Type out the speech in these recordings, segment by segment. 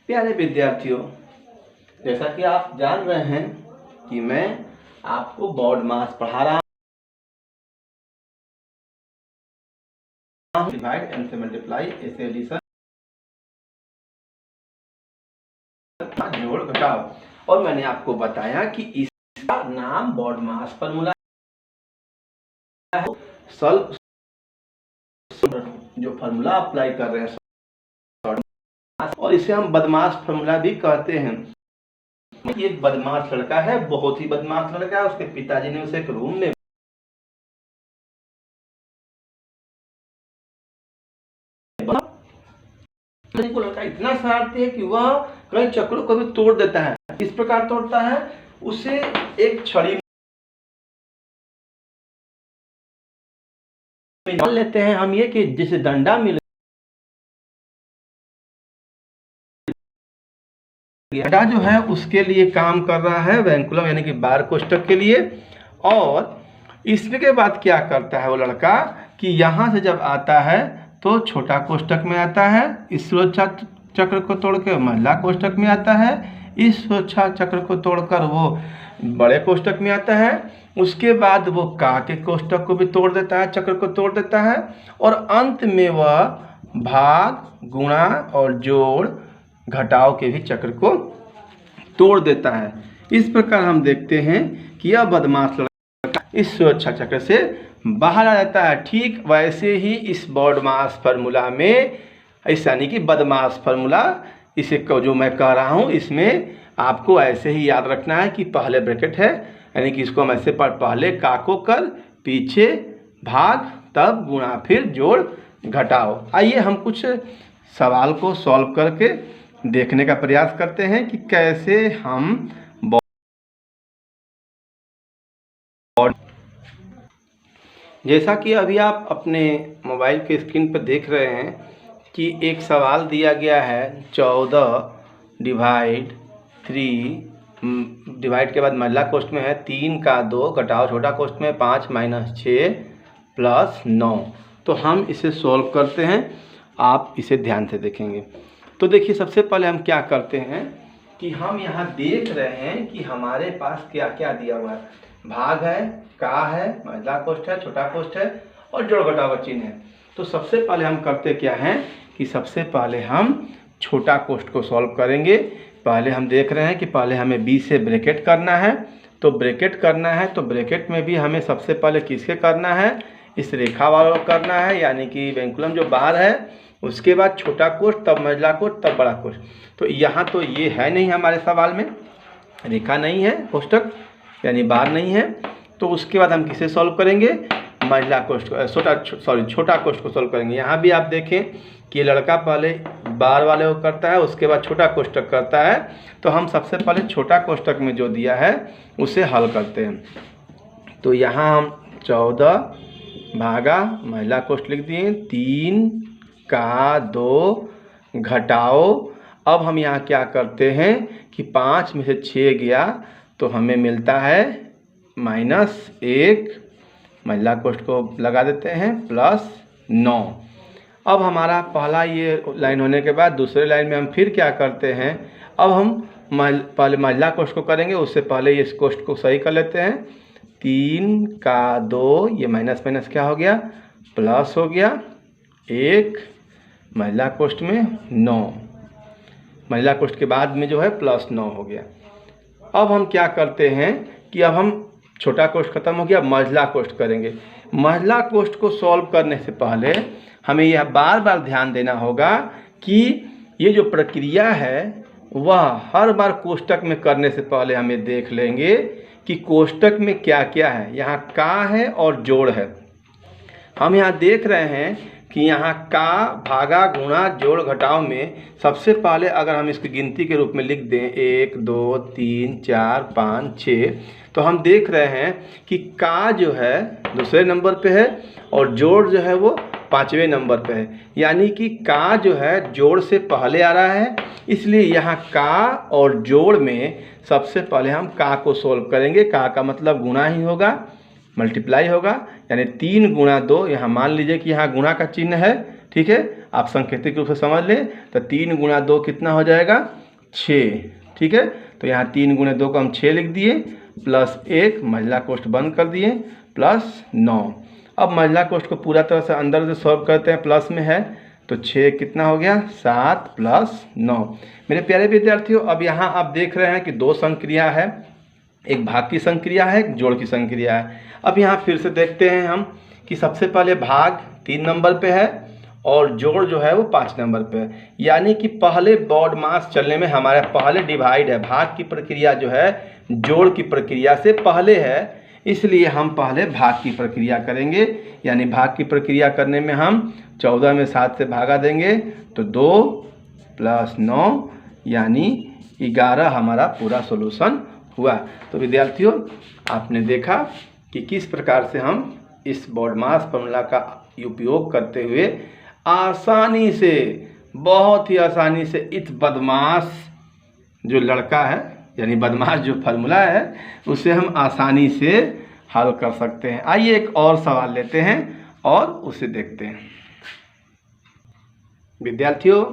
प्यारे विद्यार्थियों, जैसा कि आप जान रहे हैं कि मैं आपको बॉड मास पढ़ा रहा हूं। डिवाइड एंड से मल्टीप्लाई, ऐसे एडिशन, जोड़ घटाओ। और मैंने आपको बताया कि इसका नाम बॉड मास फार्मूला है। सॉल्व जो फार्मूला अप्लाई कर रहे हैं और इसे हम बदमाश फार्मूला भी कहते हैं। एक बदमाश लड़का है, बहुत ही बदमाश लड़का है। उसके पिताजी ने उसे एक रूम में को लड़का इतना शरारती है कि वह कई चक्रों को भी तोड़ देता है। किस प्रकार तोड़ता है? उसे एक छड़ी मान लेते हैं हम ये कि जिसे डंडा मिल डंडा जो है उसके लिए काम कर रहा है वेंकुलम यानी कि बार कोष्ठक के लिए। और इसमें के बाद क्या करता है वो लड़का कि यहाँ से जब आता है तो छोटा कोष्ठक में आता है, इस सुरक्षा चक्र को तोड़कर महिला कोष्ठक में आता है, इस सुरक्षा चक्र को तोड़कर वो बड़े कोष्ठक में आता है। उसके बाद वो का के कोष्ठक को भी तोड़ देता है, चक्र को तोड़ देता है। और अंत में वह भाग, गुणा और जोड़ घटाव के भी चक्र को तोड़ देता है। इस प्रकार हम देखते हैं कि यह बदमाश लड़का इस सुरक्षा चक्र से बाहर आ जाता है। ठीक वैसे ही इस बॉड मास फार्मूला में, ऐसा नहीं कि बदमाश फार्मूला, इसे जो मैं कह रहा हूँ इसमें आपको ऐसे ही याद रखना है कि पहले ब्रैकेट है, यानी कि इसको हम ऐसे पहले का को कर, पीछे भाग, तब गुणा, फिर जोड़ घटाओ। आइए हम कुछ सवाल को सॉल्व करके देखने का प्रयास करते हैं कि कैसे हम जैसा कि अभी आप अपने मोबाइल के स्क्रीन पर देख रहे हैं कि एक सवाल दिया गया है 14 डिवाइड 3 डिवाइड के बाद महिला कोष्ठ में है 3 का 2 घटाओ छोटा कोष्ठ में 5 - 6 + 9। तो हम इसे सॉल्व करते हैं, आप इसे ध्यान से देखेंगे। तो देखिए, सबसे पहले हम क्या करते हैं कि हम यहाँ देख रहे हैं कि हमारे पास क्या क्या दिया हुआ है। भाग है, का है, महिला कोष्ठ है, छोटा कोष्ठ है और जोड़ घटाव चिन्ह है। तो सबसे पहले हम करते क्या हैं कि सबसे पहले हम छोटा कोष्ठ को सॉल्व करेंगे। पहले हम देख रहे हैं कि पहले हमें बी से ब्रैकेट करना है। तो ब्रैकेट करना है तो ब्रैकेट में भी हमें सबसे पहले किसके करना है? इस रेखा वालों को करना है, यानी कि वेंकुलम जो बार है, उसके बाद छोटा कोष्ठ, तब महिला कोष्ठ, तब बड़ा कोष्ठ। तो यहाँ तो ये है नहीं, हमारे सवाल में रेखा नहीं है, कोष्ठक यानी बार नहीं है। तो उसके बाद हम किसे सॉल्व करेंगे? महिला कोष्ठ, छोटा कोष्ठ को सॉल्व करेंगे। यहाँ भी आप देखें कि लड़का पहले बार वाले को करता है, उसके बाद छोटा कोष्ठक करता है। तो हम सबसे पहले छोटा कोष्ठक में जो दिया है उसे हल करते हैं। तो यहाँ हम 14 भागा महिला कोष्ठ लिख दिए, 3 का 2 घटाओ। अब हम यहाँ क्या करते हैं कि 5 में से 6 गया तो हमें मिलता है -1, महिला कोष्ठ को लगा देते हैं, +9। अब हमारा पहला ये लाइन होने के बाद दूसरे लाइन में हम फिर क्या करते हैं? अब हम पहले महिला कोष्ठ को करेंगे, उससे पहले इस कोष्ठ को सही कर लेते हैं। 3 का 2, ये माइनस माइनस क्या हो गया? प्लस हो गया। 1 महिला कोष्ठ में 9, महिला कोष्ठ के बाद में जो है +9 हो गया। अब हम क्या करते हैं कि अब हम छोटा कोष्ठ खत्म हो गया, महिला कोष्ठ करेंगे। महिला कोष्ठ को सॉल्व करने से पहले हमें यह बार बार ध्यान देना होगा कि ये जो प्रक्रिया है वह हर बार कोष्ठक में करने से पहले हमें देख लेंगे कि कोष्ठक में क्या क्या है। यहाँ का है और जोड़ है। हम यहाँ देख रहे हैं कि यहाँ का भागा गुणा जोड़ घटाव में सबसे पहले अगर हम इसकी गिनती के रूप में लिख दें 1 2 3 4 5 6, तो हम देख रहे हैं कि का जो है दूसरे नंबर पे है और जोड़ जो है वो 5वें नंबर पे है। यानी कि का जो है जोड़ से पहले आ रहा है, इसलिए यहाँ का और जोड़ में सबसे पहले हम का को सोल्व करेंगे। का मतलब गुणा ही होगा, मल्टीप्लाई होगा, यानी 3 गुणा 2। यहाँ मान लीजिए कि यहाँ गुणा का चिन्ह है, ठीक है, आप सांकेतिक रूप से समझ लें तो 3 गुणा 2 कितना हो जाएगा 6। ठीक है, तो यहाँ 3 गुणे 2 को हम 6 लिख दिए प्लस 1 महिला कोष्ठ बंद कर दिए प्लस 9। अब महिला कोष्ठ को पूरा तरह से अंदर से सॉल्व करते हैं, प्लस में है तो 6 कितना हो गया 7 प्लस 9। मेरे प्यारे विद्यार्थियों, अब यहाँ आप देख रहे हैं कि 2 संक्रिया है, एक भाग की संक्रिया है, एक जोड़ की संक्रिया है। अब यहाँ फिर से देखते हैं हम कि सबसे पहले भाग 3 नंबर पे है और जोड़ जो है वो 5 नंबर पे है, यानी कि पहले BODMAS चलने में हमारा पहले डिवाइड है, भाग की प्रक्रिया जो है जोड़ की प्रक्रिया से पहले है, इसलिए हम पहले भाग की प्रक्रिया करेंगे। यानी भाग की प्रक्रिया करने में हम 14 में 7 से भागा देंगे तो 2 प्लस 9 यानी 11 हमारा पूरा सॉल्यूशन हुआ। तो विद्यार्थियों, आपने देखा कि किस प्रकार से हम इस BODMAS फॉर्मूला का उपयोग करते हुए आसानी से, बहुत ही आसानी से इस बदमाश जो लड़का है, यानी बदमाश जो फार्मूला है, उसे हम आसानी से हल कर सकते हैं। आइए एक और सवाल लेते हैं और उसे देखते हैं। विद्यार्थियों,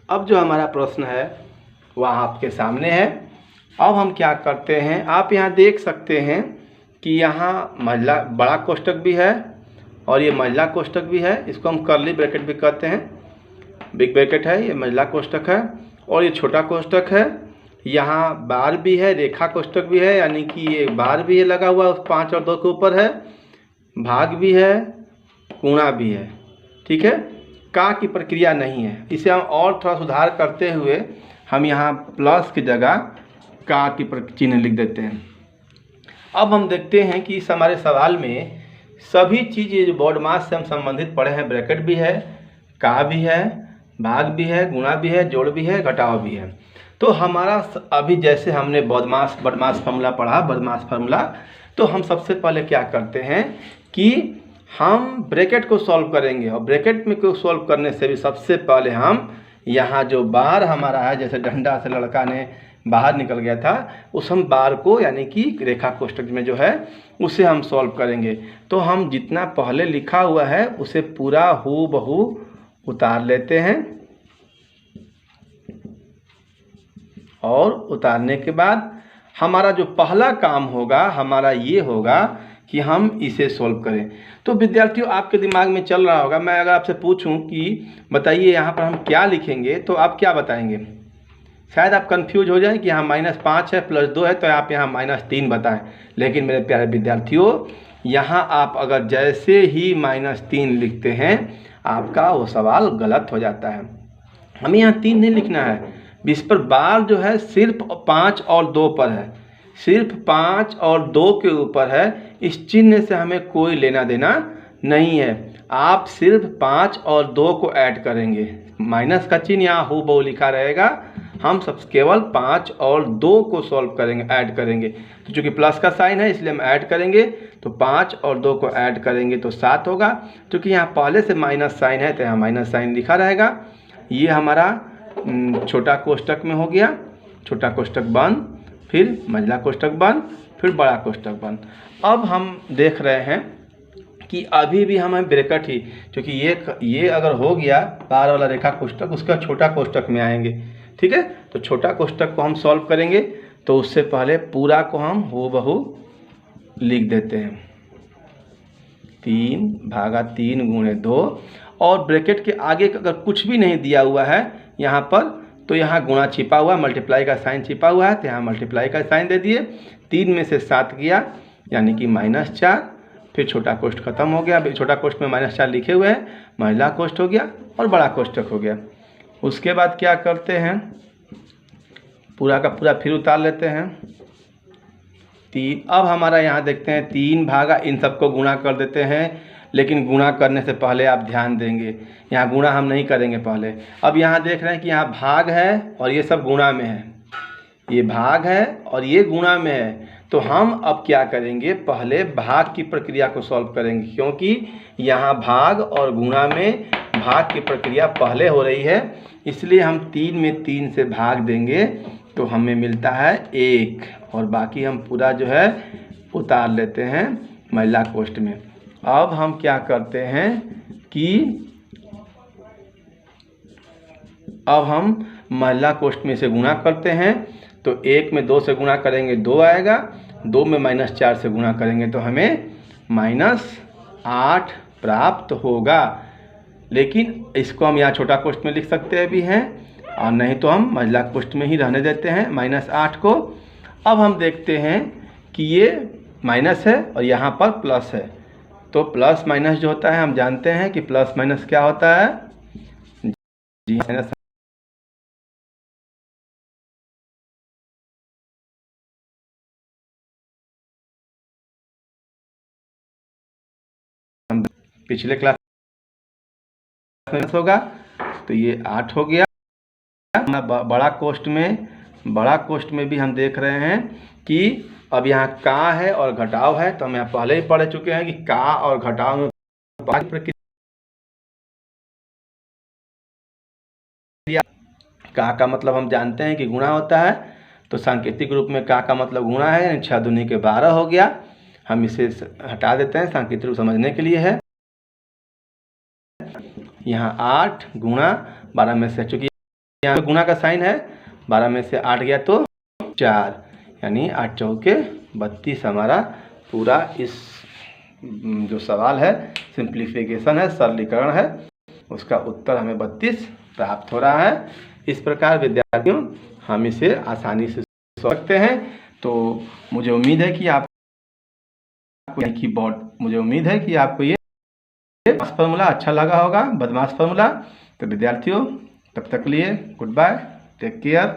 अब जो हमारा प्रश्न है वह आपके सामने है। अब हम क्या करते हैं, आप यहाँ देख सकते हैं कि यहाँ महिला बड़ा कोष्ठक भी है और ये महिला कोष्ठक भी है, इसको हम कर्ली ब्रैकेट भी कहते हैं। बिग ब्रैकेट है, ये महिला कोष्ठक है और ये छोटा कोष्ठक है। यहाँ बार भी है, रेखा कोष्ठक भी है, यानी कि ये बार भी है लगा हुआ 5 और 2 के ऊपर है, भाग भी है, गुणा भी है। ठीक है, का की प्रक्रिया नहीं है। इसे हम और थोड़ा सुधार करते हुए हम यहाँ प्लस की जगह का की चिन्ह लिख देते हैं। अब हम देखते हैं कि इस हमारे सवाल में सभी चीज़ें जो BODMAS से हम संबंधित पढ़े हैं, ब्रैकेट भी है, का भी है, भाग भी है, गुणा भी है, जोड़ भी है, घटाव भी है। तो हमारा अभी जैसे हमने BODMAS फार्मूला पढ़ा, BODMAS फार्मूला, तो हम सबसे पहले क्या करते हैं कि हम ब्रैकेट को सॉल्व करेंगे और ब्रैकेट में को सॉल्व करने से भी सबसे पहले हम यहाँ जो बार हमारा है, जैसे डंडा से लड़का ने बाहर निकल गया था, उस हम बार को यानी कि रेखा कोष्ठक में जो है उसे हम सॉल्व करेंगे। तो हम जितना पहले लिखा हुआ है उसे पूरा हूबहू उतार लेते हैं और उतारने के बाद हमारा जो पहला काम होगा हमारा ये होगा कि हम इसे सॉल्व करें। तो विद्यार्थियों, आपके दिमाग में चल रहा होगा, मैं अगर आपसे पूछूं कि बताइए यहाँ पर हम क्या लिखेंगे, तो आप क्या बताएंगे? शायद आप कंफ्यूज हो जाएं कि यहाँ -5 है प्लस 2 है, तो आप यहाँ -3 बताएं। लेकिन मेरे प्यारे विद्यार्थियों, यहाँ आप अगर जैसे ही -3 लिखते हैं आपका वो सवाल गलत हो जाता है। हमें यहाँ 3 नहीं लिखना है, इस पर बार जो है सिर्फ 5 और 2 पर है, सिर्फ 5 और 2 के ऊपर है। इस चिन्ह से हमें कोई लेना देना नहीं है। आप सिर्फ 5 और 2 को ऐड करेंगे, माइनस का चिन्ह यहाँ हूबहू लिखा रहेगा। हम सब केवल 5 और 2 को सॉल्व करेंगे, ऐड करेंगे। तो चूँकि प्लस का साइन है इसलिए हम ऐड करेंगे, तो 5 और 2 को ऐड करेंगे तो 7 होगा। क्योंकि यहाँ पहले से माइनस साइन है तो यहाँ माइनस साइन लिखा रहेगा। ये हमारा छोटा कोष्ठक में हो गया, छोटा कोष्ठक बंद, फिर महिला कोष्ठक बंद, फिर बड़ा कोष्ठक बंद। अब हम देख रहे हैं कि अभी भी हमें ब्रैकेट ही, क्योंकि ये अगर हो गया बार वाला रेखा कोष्ठक, उसका छोटा कोष्ठक में आएंगे। ठीक है, तो छोटा कोष्ठक को हम सॉल्व करेंगे तो उससे पहले पूरा को हम हूबहू लिख देते हैं, 3/3 गुणे 2। और ब्रैकेट के आगे अगर कुछ भी नहीं दिया हुआ है यहाँ पर, तो यहाँ गुणा छिपा हुआ, मल्टीप्लाई का साइन छिपा हुआ है, तो यहाँ मल्टीप्लाई का साइन दे दिए। 3 में से 7 गया यानी कि -4, फिर छोटा कोष्ठ खत्म हो गया। छोटा कोष्ठ में -4 लिखे हुए हैं, महिला कोष्ठ हो गया और बड़ा कोष्ठक हो गया। उसके बाद क्या करते हैं, पूरा का पूरा फिर उतार लेते हैं 3। अब हमारा यहाँ देखते हैं 3 भागा, इन सबको गुणा कर देते हैं। लेकिन गुणा करने से पहले आप ध्यान देंगे, यहाँ गुणा हम नहीं करेंगे पहले। अब यहाँ देख रहे हैं कि यहाँ भाग है और ये सब गुणा में है, ये भाग है और ये गुणा में है। तो हम अब क्या करेंगे, पहले भाग की प्रक्रिया को सॉल्व करेंगे, क्योंकि यहाँ भाग और गुणा में भाग की प्रक्रिया पहले हो रही है, इसलिए हम 3 में 3 से भाग देंगे तो हमें मिलता है 1 और बाकी हम पूरा जो है उतार लेते हैं महिला कोष्ठ में। अब हम क्या करते हैं कि अब हम महिला कोष्ठ में से गुणा करते हैं, तो 1 में 2 से गुणा करेंगे 2 आएगा, 2 में -4 से गुणा करेंगे तो हमें -8 प्राप्त होगा। लेकिन इसको हम यहाँ छोटा कोष्ठ में लिख सकते भी हैं, और नहीं तो हम महिला कोष्ठ में ही रहने देते हैं -8 को। अब हम देखते हैं कि ये माइनस है और यहाँ पर प्लस है, तो प्लस माइनस जो होता है हम जानते हैं कि प्लस माइनस क्या होता है, जी माइनस। पिछले क्लास में होगा, तो ये 8 हो गया। बड़ा कोष्ठ में भी हम देख रहे हैं कि अब यहाँ का है और घटाव है, तो हम यहाँ पहले ही पढ़ चुके हैं कि का और घटाव में प्रक्रिया। का मतलब हम जानते हैं कि गुणा होता है, तो सांकेतिक रूप में का मतलब गुणा है, यानी 6 दूनी के 12 हो गया। हम इसे हटा देते हैं, सांकेतिक रूप समझने के लिए है। यहाँ 8 गुणा 12 में से, चूँकि यहाँ गुणा का साइन है, 12 में से 8 गया तो 4, यानी 8 चौके 32 हमारा पूरा इस जो सवाल है, सिंप्लीफिकेशन है, सरलीकरण है, उसका उत्तर हमें 32 प्राप्त हो रहा है। इस प्रकार विद्यार्थियों हम इसे आसानी से सोच सकते हैं। तो मुझे उम्मीद है कि आपको ये फार्मूला अच्छा लगा होगा, बदमाश फार्मूला। तो विद्यार्थियों तब तक लिए गुड बाय, टेक केयर।